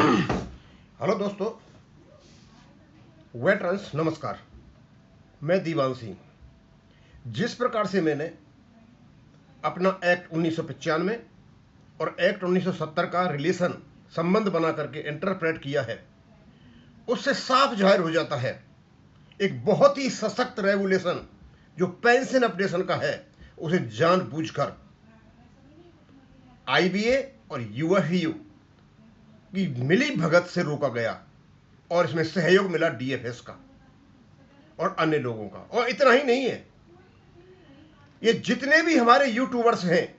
Hello दोस्तों, veterans नमस्कार। मैं दीवान सिंह। जिस प्रकार से मैंने अपना एक्ट 1995 और एक्ट 1970 का रिलेशन संबंध बना करके इंटरप्रेट किया है, उससे साफ जाहिर हो जाता है एक बहुत ही सशक्त रेगुलेशन जो पेंशन अपडेशन का है, उसे जानबूझकर आईबीए और यूएफयू की मिली भगत से रोका गया और इसमें सहयोग मिला डीएफएस का और अन्य लोगों का। और इतना ही नहीं है, ये जितने भी हमारे यूट्यूबर्स हैं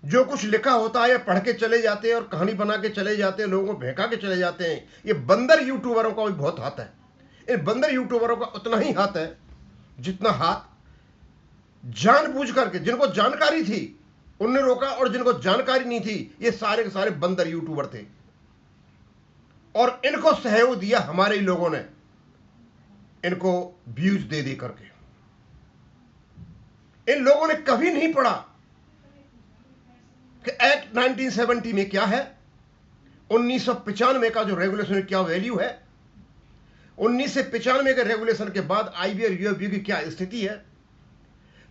जो कुछ लिखा होता है या पढ़ के चले जाते हैं और कहानी बना के चले जाते हैं, लोगों को बहका के चले जाते हैं, ये बंदर यूट्यूबरों का भी बहुत हाथ है। इन बंदर यूट्यूबरों का उतना ही हाथ है जितना हाथ जानबूझ करके जिनको जानकारी थी उनने रोका, और जिनको जानकारी नहीं थी ये सारे के सारे बंदर यूट्यूबर थे और इनको सहयोग दिया हमारे ही लोगों ने, इनको व्यूज दे दे करके। इन लोगों ने कभी नहीं पढ़ा कि एक्ट 1970 में क्या है, 1995 का जो रेगुलेशन क्या वैल्यू है, 1995 के रेगुलेशन के बाद आईबी और यूएफबी की क्या स्थिति है,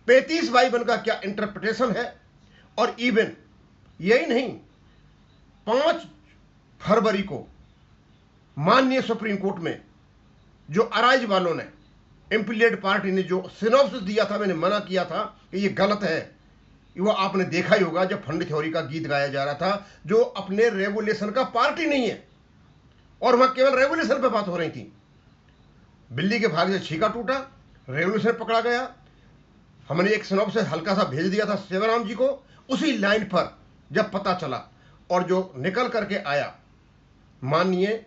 35/1 का क्या इंटरप्रिटेशन है। और इवन यही नहीं, 5 फरवरी को माननीय सुप्रीम कोर्ट में जो अराइज वालों ने, इम्प्लीड पार्टी ने जो सिनॉप्सिस दिया था, मैंने मना किया था कि ये गलत है। वो आपने देखा ही होगा जब फंड थ्योरी का गीत गाया जा रहा था, जो अपने रेगुलेशन का पार्टी नहीं है और वहां केवल रेगुलेशन पे बात हो रही थी। बिल्ली के भाग से छीका टूटा, रेगुलेशन पकड़ा गया। हमने एक सिनॉप्सिस हल्का सा भेज दिया था सेवाराम जी को, उसी लाइन पर जब पता चला और जो निकल करके आया माननीय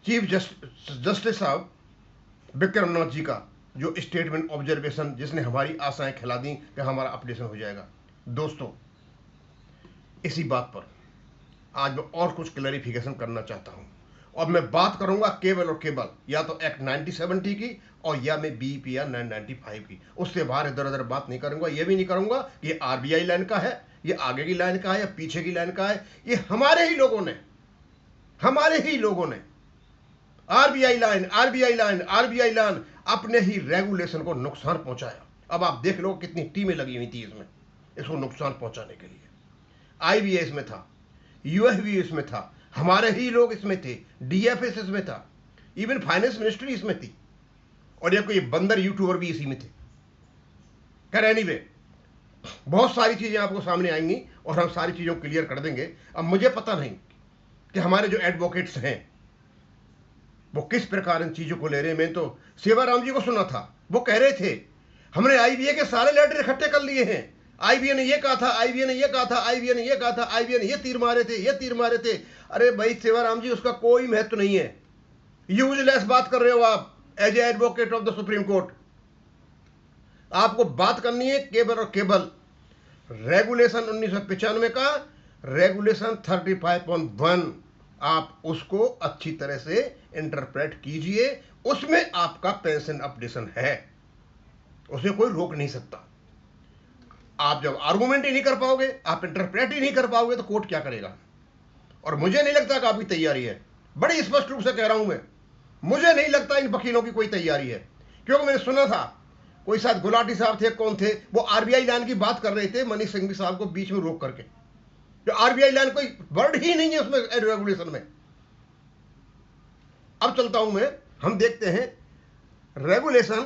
चीफ जस्टिस साहब विक्रमनाथ जी का जो स्टेटमेंट ऑब्जर्वेशन, जिसने हमारी आशाएं खिला दी कि हमारा अपडेशन हो जाएगा। दोस्तों, इसी बात पर आज मैं और कुछ क्लैरिफिकेशन करना चाहता हूं और मैं बात करूंगा केवल और केवल या तो एक्ट 1970 की और या मैं बीपीआर 995 की। उससे बाहर इधर उधर बात नहीं करूंगा। यह भी नहीं करूंगा कि ये आरबीआई लाइन का है, ये आगे की लाइन का है या पीछे की लाइन का है। ये हमारे ही लोगों ने आरबीआई लाइन अपने ही रेगुलेशन को नुकसान पहुंचाया। अब आप देख लो कितनी टीमें लगी हुई थी इसमें, इसको नुकसान पहुंचाने के लिए। आईबीए इसमें था, यूएफबी इसमें था, हमारे ही लोग इसमें थे, डीएफएस इसमें था, इवन फाइनेंस मिनिस्ट्री इसमें थी, और ये कोई बंदर यूट्यूबर भी इसी में थे। खैर एनीवे, बहुत सारी चीजें आपको सामने आएंगी और हम सारी चीजों को क्लियर कर देंगे। अब मुझे पता नहीं कि हमारे जो एडवोकेट्स हैं वो किस प्रकार इन चीजों को ले रहे हैं। मैं तो सेवाराम जी को सुना था, वो कह रहे थे हमने आईबीए के सारे लेटर इकट्ठे कर लिए हैं, आईबीए ने ये कहा था, आईबीए ने ये कहा था, आईबीए ने ये कहा था, आईबीए ने ये तीर मारे थे। अरे भाई सेवाराम जी, उसका कोई महत्व नहीं है। यूजलेस बात कर रहे हो आप as a advocate of the supreme court. आपको बात करनी है केवल और केवल रेगुलेशन 1995 का, रेगुलेशन 35.1। आप उसको अच्छी तरह से इंटरप्रेट कीजिए, उसमें आपका पेंशन अपडेशन है, उसे कोई रोक नहीं सकता। आप जब आर्गुमेंट ही नहीं कर पाओगे, आप इंटरप्रेट ही नहीं कर पाओगे, तो कोर्ट क्या करेगा। और मुझे नहीं लगता कि आपकी तैयारी है, बड़ी स्पष्ट रूप से कह रहा हूं मैं, मुझे नहीं लगता इन वकीलों की कोई तैयारी है। क्योंकि मैंने सुना था कोई शायद गुलाटी साहब थे, कौन थे वो, आरबीआई लाइन की बात कर रहे थे मनीष सिंघवी साहब को बीच में रोक करके। जो आरबीआई लाइन कोई वर्ड ही नहीं है उसमें रेगुलेशन में। अब चलता हूं मैं, हम देखते हैं regulation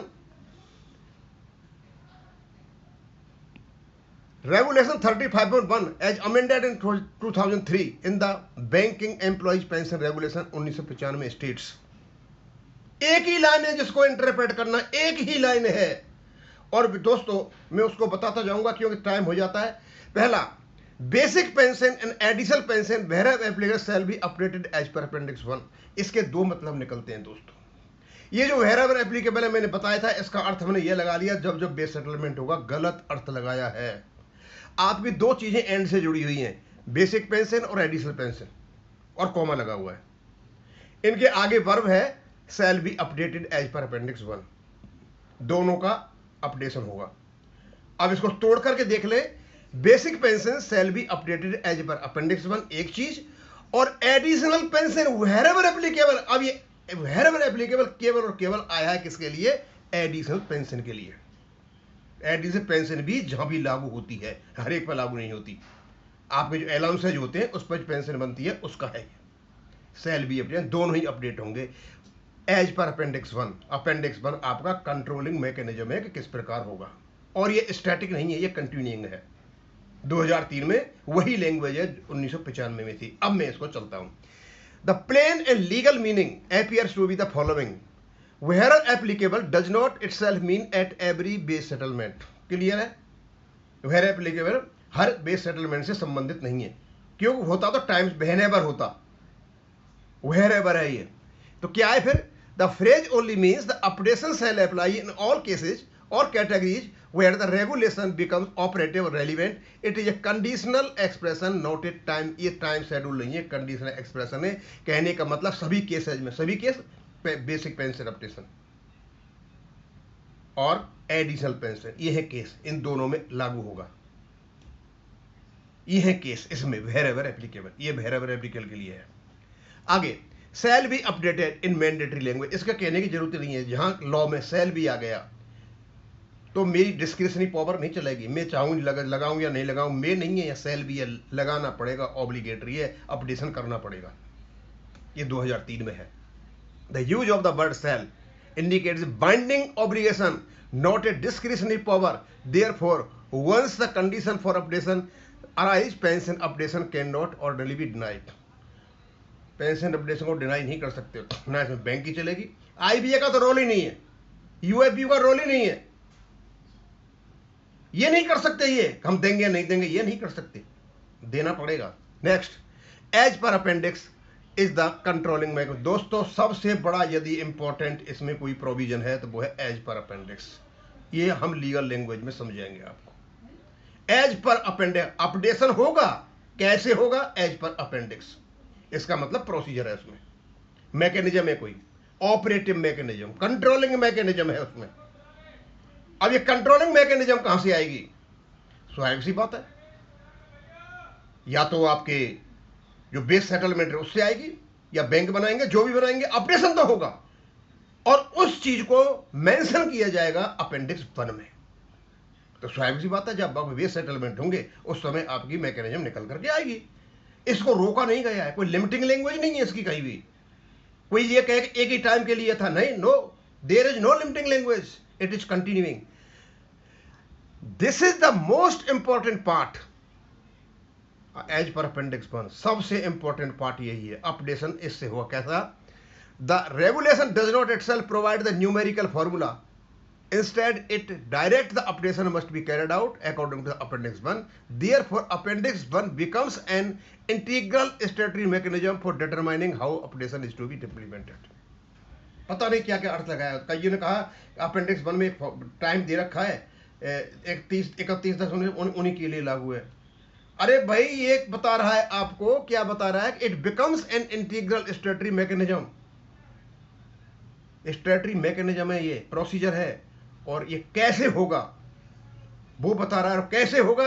35.1 as amended in 2003 in the banking employees pension regulation 1995 states. एक ही लाइन है जिसको इंटरप्रेट करना, एक ही लाइन है। और दोस्तों मैं उसको बताता जाऊंगा क्योंकि टाइम हो जाता है। पहला, basic pension and additional pension where applicable shall be updated as per appendix 1। इसके दो मतलब निकलते हैं दोस्तों। ये जो वेयर एप्लीकेबल है मैंने बताया था, इसका अर्थ हमने ये लगा लिया जब जब बेस सेटलमेंट होगा, गलत अर्थ लगाया है। आपकी दो चीजें एंड से जुड़ी हुई हैं, बेसिक पेंशन और एडिशनल पेंशन, और कॉमा लगा हुआ है। इनके आगे वर्ब है shall be updated as per appendix 1, दोनों का अपडेशन होगा। अब इसको तोड़ करके देख ले, basic pension shall be updated as per appendix 1 एक चीज, और एडिशनल पेंशन वेरेवर एप्लीकेबल, अब ये वेरेवर एप्लीकेबल केवल और केवल आया है किसके लिए? एडिशनल पेंशन के लिए। एडिशनल पेंशन भी जहां भी लागू होती है, हर एक पर लागू नहीं होती। आपके जो अलाउंसेज होते हैं उस पर पेंशन बनती है, उसका है। सेल भी अपडेट, दोनों ही अपडेट होंगे एज पर अपेंडिक्स 1। अपेंडिक्स 1 आपका कंट्रोलिंग मैकेनिज्म है कि किस प्रकार होगा, और ये स्टैटिक नहीं है, ये कंटिन्यूइंग है। 2003 में वही लैंग्वेज है 1995 में थी। अब मैं इसको चलता हूं। The plain and legal meaning appears to be the following: where applicable does not itself mean at every base settlement। Clear है? where applicable her base settlement से संबंधित नहीं है, क्यों होता तो टाइम्स whenever होता, wherever है ये। तो क्या है फिर? The phrase only means the updation shall apply in all cases और categories where the regulation becomes operative relevant. It is a conditional expression, not a time, ये टाइम शेड्यूल नहीं है, कंडीशनल एक्सप्रेशन है। कहने का मतलब सभी केसेज में, सभी केस बेसिक पेंशन अपडेशन और एडिशनल पेंशन, ये है केस, इन दोनों में लागू होगा। ये है केस इसमें wherever applicable, ये wherever applicable के लिए है। आगे shall be updated in mandatory language, इसका कहने की जरूरत नहीं है। जहां लॉ में सेल भी आ गया तो मेरी डिस्क्रिशनरी पावर नहीं चलेगी, मैं चाहूँ लगाऊं या नहीं लगाऊं, मैं नहीं है, या सेल भी है, लगाना पड़ेगा, ऑब्लिगेटरी है, अपडेशन करना पड़ेगा। ये 2003 में है। The use of the word shall indicates binding obligation, not a discretionary power. Therefore once the condition for updation arise, pension updation can not orderly be denied. Pension updation को deny नहीं कर सकते, ना इसमें बैंक की चलेगी, IBA का तो रोल ही नहीं है, यूएफबी का रोल ही नहीं है, ये नहीं कर सकते, ये हम देंगे नहीं देंगे, ये नहीं कर सकते, देना पड़ेगा। Next, as per appendix is the controlling mechanism. दोस्तों सबसे बड़ा यदि इंपॉर्टेंट इसमें कोई प्रोविजन है तो वो है एज पर अपेंडिक्स। ये हम लीगल लैंग्वेज में समझाएंगे आपको। एज पर अपेंडिक्स अपडेशन होगा, कैसे होगा? एज पर अपेंडिक्स, इसका मतलब प्रोसीजर है उसमें, मैकेनिज्म है, कोई ऑपरेटिव मैकेनिज्म, कंट्रोलिंग मैकेनिज्म है उसमें। अब ये कंट्रोलिंग मैकेनिज्म कहां से आएगी? स्वाभाविक सी बात है, या तो आपके जो बेस सेटलमेंट है उससे आएगी, या बैंक बनाएंगे, जो भी बनाएंगे, अपडेशन तो होगा, और उस चीज को मेंशन किया जाएगा अपेंडिक्स 1 में। तो स्वाभाविक सी बात है, जब आप बेस सेटलमेंट होंगे उस समय आपकी मैकेनिज्म निकल करके आएगी। इसको रोका नहीं गया है, कोई लिमिटिंग लैंग्वेज नहीं है इसकी कहीं भी। कोई ये कहे कि एक ही टाइम के लिए था, नहीं, no, there is no limiting language, it is continuing. This is the most important part as per appendix 1। सबसे इंपॉर्टेंट पार्ट यही है, अपडेशन इससे हुआ कैसा? The regulation does not itself provide the numerical formula, instead it direct the updation must be carried out according to the appendix 1. Therefore appendix 1 becomes an integral statutory mechanism for determining how updation is to be implemented. पता नहीं क्या क्या अर्थ लगाया, कईयों ने कहा appendix 1 में एक टाइम दे रखा है 31 उन्हीं के लिए लागू है। अरे भाई ये बता रहा है आपको, क्या बता रहा है? It becomes an integral statutory mechanism. Statutory mechanism है, ये प्रोसीजर है, और ये कैसे होगा वो बता रहा है। और कैसे होगा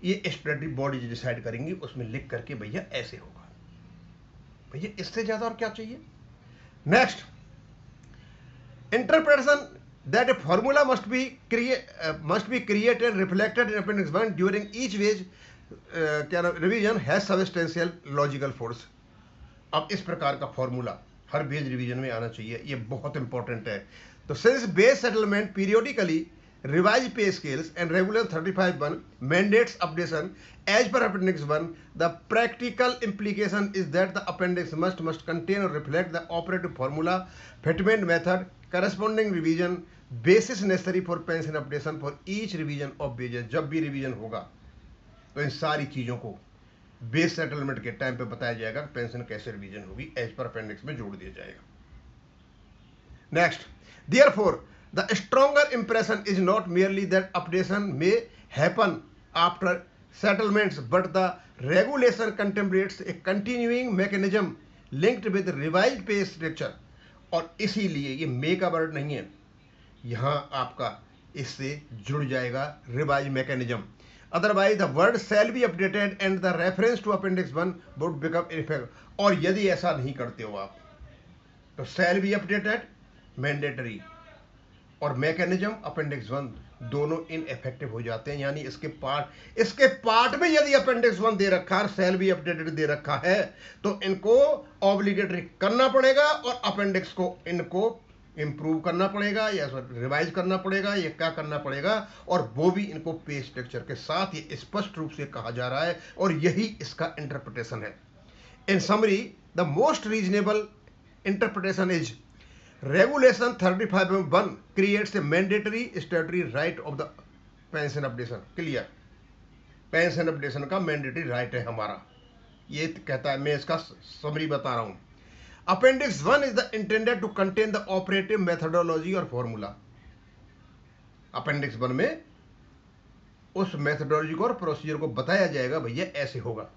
ये स्टैट्यूटरी बॉडी डिसाइड करेंगी, उसमें लिख करके भैया ऐसे होगा। भैया इससे ज्यादा और क्या चाहिए? Next, interpretation that a formula must be created reflected in appendix 1 during each wage क्या revision has substantial logical force. अब इस प्रकार का फॉर्मूला हर बेस रिवीजन में आना चाहिए, ये बहुत इंपॉर्टेंट है। तो since base settlement periodically revise pay scales and regulation 35(1) mandates updation as per appendix 1, the practical implication is that the appendix must contain or reflect the operative formula, fitment method, corresponding revision, basis necessary for pension updation for each revision of wages। जब भी revision होगा तो इन सारी चीजों को base settlement के time पे बताया जाएगा कि पेंशन कैसे रिवीजन होगी, एज पर अपेंडिक्स में जोड़ दिया जाएगा। Next, therefore the stronger impression is not merely that updation may happen after settlements, but the regulation contemplates a continuing mechanism linked with revised pay structure। और इसीलिए ये मे का वर्ड नहीं है, यहां आपका इससे जुड़ जाएगा revise mechanism. Otherwise the word shall be updated and the reference to appendix 1 would become in effect. और यदि ऐसा नहीं करते हो आप तो शैल बी अपडेटेड मैंडेटरी और मैकेनिज्म अपेंडिक्स 1 दोनों इनइफेक्टिव हो जाते हैं। यानी इसके पार्ट में यदि अपेंडिक्स 1 दे रखा है, सेल भी अपडेटेड दे रखा है, तो इनको ऑब्लिगेटरी करना पड़ेगा और अपेंडिक्स को इनको इंप्रूव करना पड़ेगा या रिवाइज करना पड़ेगा या क्या करना पड़ेगा, और वो भी इनको पे स्ट्रक्चर के साथ ये स्पष्ट रूप से कहा जा रहा है और यही इसका इंटरप्रिटेशन है। इन summary the most reasonable interpretation is regulation 35(1) creates a mandatory statutory right of the pension updation. Clear, pension updation का मैंडेटरी राइट है हमारा, ये कहता है। मैं इसका समरी बता रहा हूं। Appendix 1 is the intended to contain the operative methodology और फॉर्मूला। अपेंडिक्स 1 में उस मेथडोलॉजी को और प्रोसीजर को बताया जाएगा, भैया ऐसे होगा।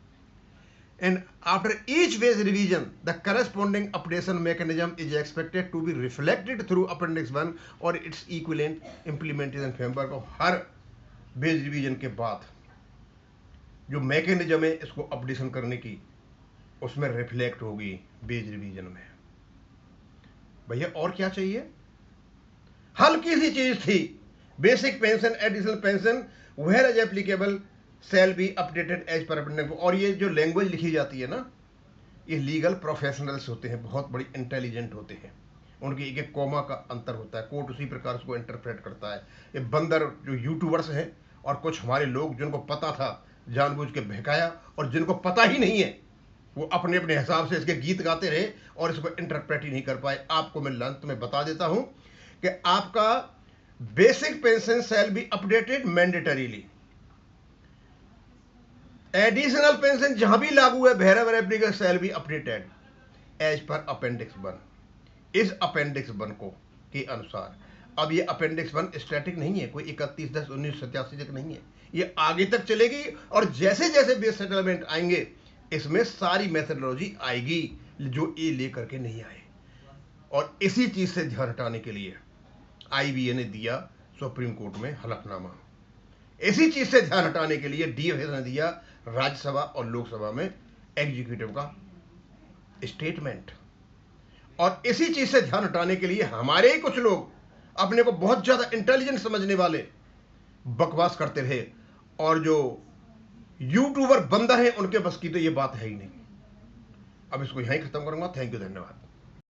And after each phase revision, the corresponding updation mechanism is expected to be reflected through Appendix 1 और its equivalent implementation framework। और हर बेस रिवीजन के बाद जो मैकेनिज्म है इसको अपडेशन करने की, उसमें रिफ्लेक्ट होगी बेस रिवीजन में। भैया और क्या चाहिए? हल्की सी चीज थी, basic pension additional pension where as applicable shall be updated as per appendix. और ये जो लैंग्वेज लिखी जाती है ना, ये लीगल प्रोफेशनल्स होते हैं, बहुत बड़ी इंटेलिजेंट होते हैं, उनकी एक एक कॉमा का अंतर होता है, कोर्ट उसी प्रकार उसको इंटरप्रेट करता है। ये बंदर जो यूट्यूबर्स हैं और कुछ हमारे लोग जिनको पता था जानबूझ के बहकाया, और जिनको पता ही नहीं है वो अपने अपने हिसाब से इसके गीत गाते रहे और इसको इंटरप्रेट ही नहीं कर पाए। आपको मैं अंत में बता देता हूं कि आपका basic pension shall be updated mandatorily. Additional pension जहां भी लागू है wherever applicable shall be updated as per appendix 1। इस अपेंडिक्स 1 को के अनुसार, अब ये अपेंडिक्स 1 स्टैटिक नहीं है, कोई 31/10/1987 तक नहीं है, ये आगे तक चलेगी। और जैसे जैसे बेस सेटलमेंट आएंगे इसमें सारी मेथडोलॉजी आएगी जो ये लेकर के नहीं आए। और इसी चीज से ध्यान हटाने के लिए IBA ने दिया सुप्रीम कोर्ट में हलफनामा। इसी चीज से ध्यान हटाने के लिए DFS ने दिया राज्यसभा और लोकसभा में एग्जीक्यूटिव का स्टेटमेंट। और इसी चीज से ध्यान हटाने के लिए हमारे ही कुछ लोग अपने को बहुत ज्यादा इंटेलिजेंट समझने वाले बकवास करते रहे, और जो यूट्यूबर बंदर हैं उनके बस की तो ये बात है ही नहीं। अब इसको यहीं खत्म करूंगा। थैंक यू, धन्यवाद।